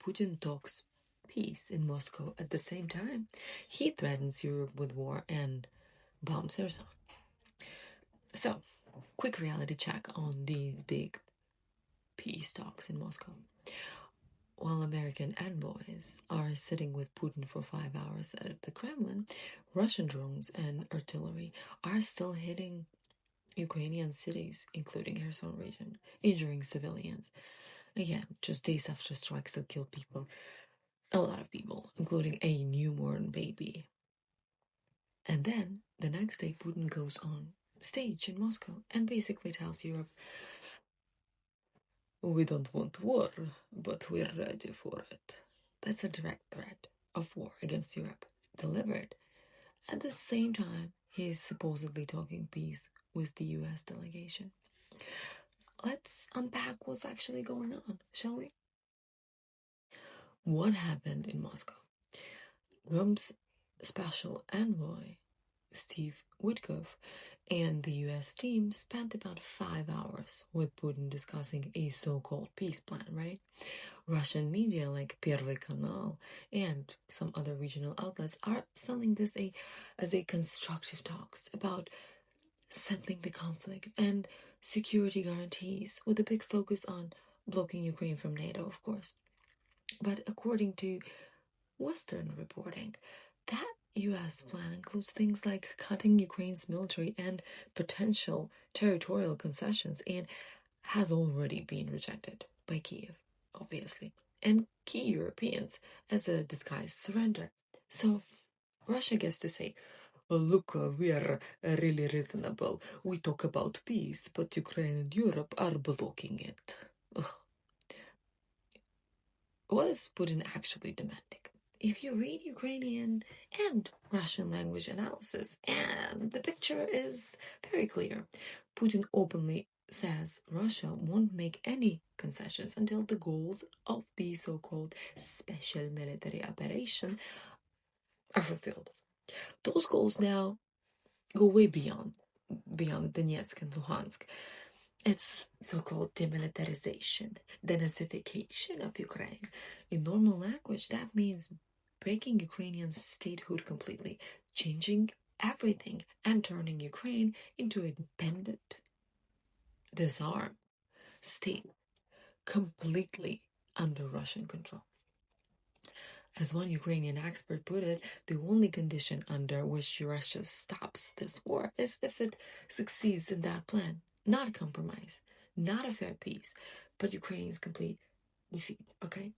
Putin talks peace in Moscow at the same time he threatens Europe with war and bombs Kherson. So, quick reality check on these big peace talks in Moscow. While American envoys are sitting with Putin for 5 hours at the Kremlin, Russian drones and artillery are still hitting Ukrainian cities, including Kherson region, injuring civilians. Again, just days after strikes that killed people, a lot of people, including a newborn baby. And then, the next day, Putin goes on stage in Moscow and basically tells Europe, we don't want war, but we're ready for it. That's a direct threat of war against Europe, delivered. At the same time, he is supposedly talking peace with the US delegation. Let's unpack what's actually going on, shall we? What happened in Moscow? Trump's special envoy, Steve Witkoff, and the US team spent about 5 hours with Putin discussing a so-called peace plan, right? Russian media like Первый Канал and some other regional outlets are selling this as a constructive talks about settling the conflict and security guarantees, with a big focus on blocking Ukraine from NATO, of course. But according to Western reporting, that US plan includes things like cutting Ukraine's military and potential territorial concessions, and has already been rejected by Kiev, obviously, and key Europeans as a disguised surrender. So Russia gets to say, look, we are really reasonable. We talk about peace, but Ukraine and Europe are blocking it. Ugh. What is Putin actually demanding? If you read Ukrainian and Russian language analysis, and the picture is very clear. Putin openly says Russia won't make any concessions until the goals of the so-called special military operation are fulfilled. Those goals now go way beyond Donetsk and Luhansk. It's so-called demilitarization, denazification of Ukraine. In normal language, that means breaking Ukrainian statehood completely, changing everything, and turning Ukraine into a dependent, disarmed state, completely under Russian control. As one Ukrainian expert put it, the only condition under which Russia stops this war is if it succeeds in that plan. Not a compromise, not a fair peace, but Ukraine's complete defeat, okay?